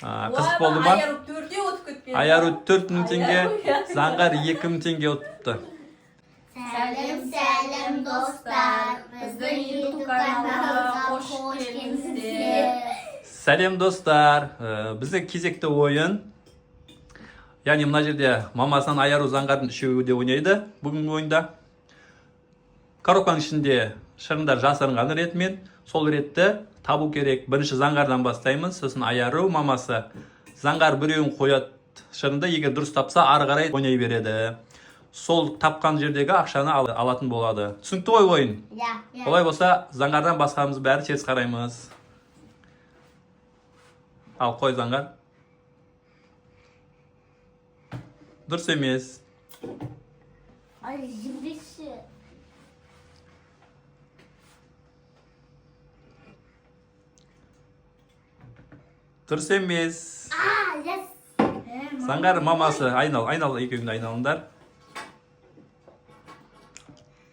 Қызық болды ма? Айару 4-те өтіп кеткен. Айару 4000 теңге, Заңғар 2000 теңге ұтыпты. Сәлем достар, біздің YouTube каналға қош келдіңіздер. Сәлем достар, біздің кезекті ойын. Яғни мына жерде мамасынан Айару Заңғардың үшеуі де ойнайды бүгінгі ойында. Коробканың ішінде шығындар жасырынған ретмен, сол ретті табу керек. Бірінші Заңғардан бастаймыз, сосын Айару мамасы. Заңғар біреуін қояды шығынды, егер дұрыс тапса, ары қарай ойнай береді. Сол тапқан жердегі ақшаны алатын болады. Түсінікті ғой ойын? Иә. Олай болса, Заңғардан басқамыз бәрі теріс қараймыз. Ал қой Заңғар. Дұрыс емес. Ай, жібекші. Дұрыс емес. Yes. Заңғар мамасы, айнал, екеуіңді айналыңдар.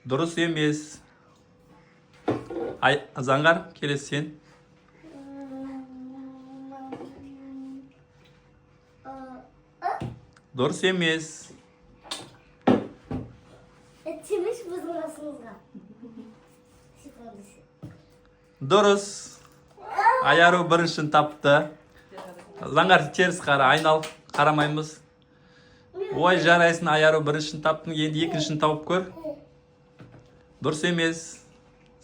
Дұрыс емес. Заңғар, келесі сен. Дұрыс емес. Темеш біздің расымызға. Дұрыс. Айару біріншін тапты. Заңғар теріс қара, айнал, қарамаймыз. Ой, жарайсын, Айару біріншін таптың, енді екіншін тауып көр. Дұрыс емес.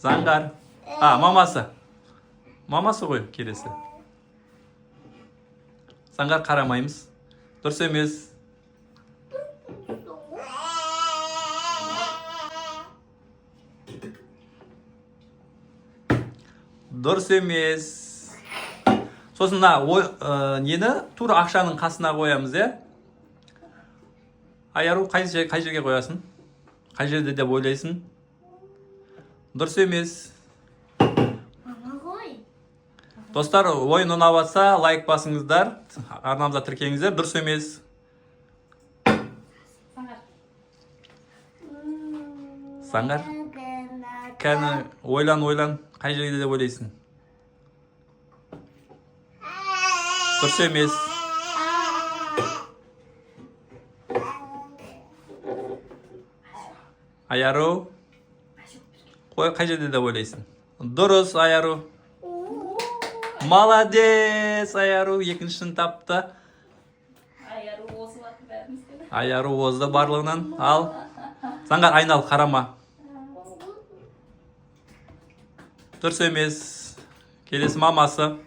Заңғар. Мамасы. Мамасы ғой, келесі. Заңғар қарамаймыз. Дұрыс емес. Дұрыс емес. Сосын нені тура ақшаның қасына қоямыз, е? Айару қай жерге қоясың? Қай жерде деп ойлайсың? Дұрыс емес. Мама ғой. Достар, ойын ұнап жатса, лайк басыңыздар, арнамызға тіркеліңіздер. Дұрыс емес. Заңғар. Кәні ойлан, қай жерде деп ойлайсың? Дұрыс емес. Айару. Қай жерде деп ойлайсың? Дұрыс, Айару. Молодец, Айару екіншін тапты. Айару озды барлығынан. Ал. Заңғар, айнал, қарама. Дұрыс емес. Келесі мамасы.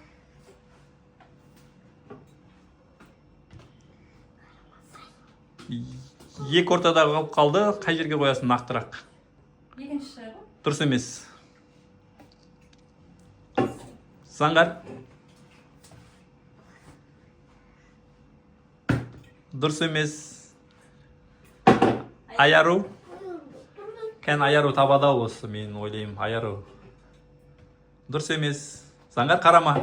Екі ортада қалып қалды. Қай жерге қоясың нақтырақ? Екінші. Дұрыс емес. Заңғар. Дұрыс емес. Айару. Айару табада осы, мен ойлаймын. Айару. Дұрыс емес. Заңғар, қарама.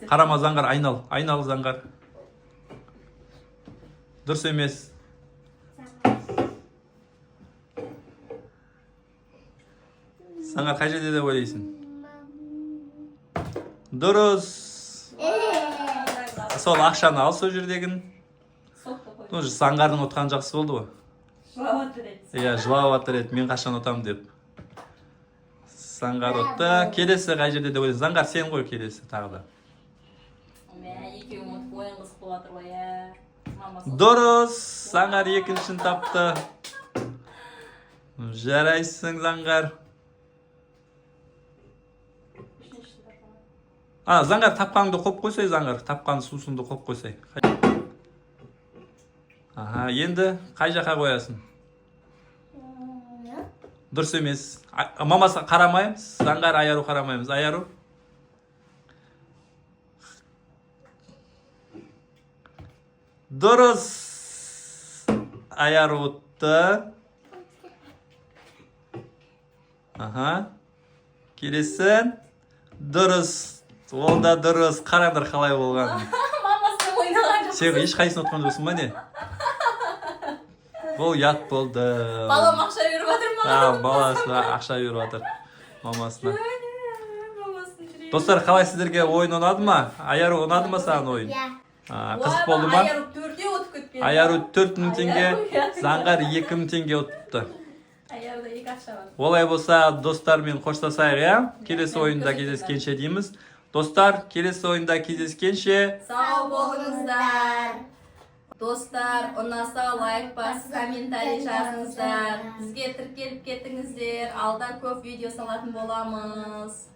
Қарама, Заңғар, айнал, Заңғар. Дұрыс емес. Заңғар, қай жерде деп ойлайсың? Дұрыс. Сол ақшаны ал, сол жердегін. Заңғардың ұтқан жақсы болды ғой. Жылап отыр еді. Иә, жылап отыр еді, мен қашан ұтам деп. Заңғар ұтты. Келесі қай жерде деп ойлайсың? Заңғар, сен ғой келесі тағы да. Екеуің ұтып ойын қызық болып жатыр ғой, ә. Дұрыс. Заңғар екіншін тапты. Жарайсың, Заңғар. Заңғар, тапқаныңды қойып қойсай, Заңғар. Тапқан сусынды қойып қойсай. Енді қай жаққа қоясың? Дұрыс емес. Мамасы қарамаймыз. Заңғар, Айару қарамаймыз. Айару. Дұрыс. Айару ұтты. Келесін. Дұрыс. Ол да дұрыс. Қараңдар қалай болған. Мамасы ойнаған жоқ. Сен ешқайсысын ұтқан жоқсың ба не? Бұл ят болды. Балам ақша беріп жатыр ма? Баласы ақша беріп жатыр мамасына. Мамасын Достар, қалай сіздерге ойын ұнады ма? Аяру ұнады ма саған ойын? Иә. Қызық болды ма? Аяру 4-те өтіп кеткен. Аяру 4000 теңге, Заңғар 2000 теңге ұтыпты. Аяруда 2 ақша бар. Олай болса, достармен қоштасайық, иә? Келесі ойында кездескенше дейміз. Достар, келесі ойында кездескенше Сау болыңыздар. Достар, ұнаса лайк басып, комментарий жазыңыздар. Бізге тіркеліп кетіңіздер. Алда көп видео салатын боламыз.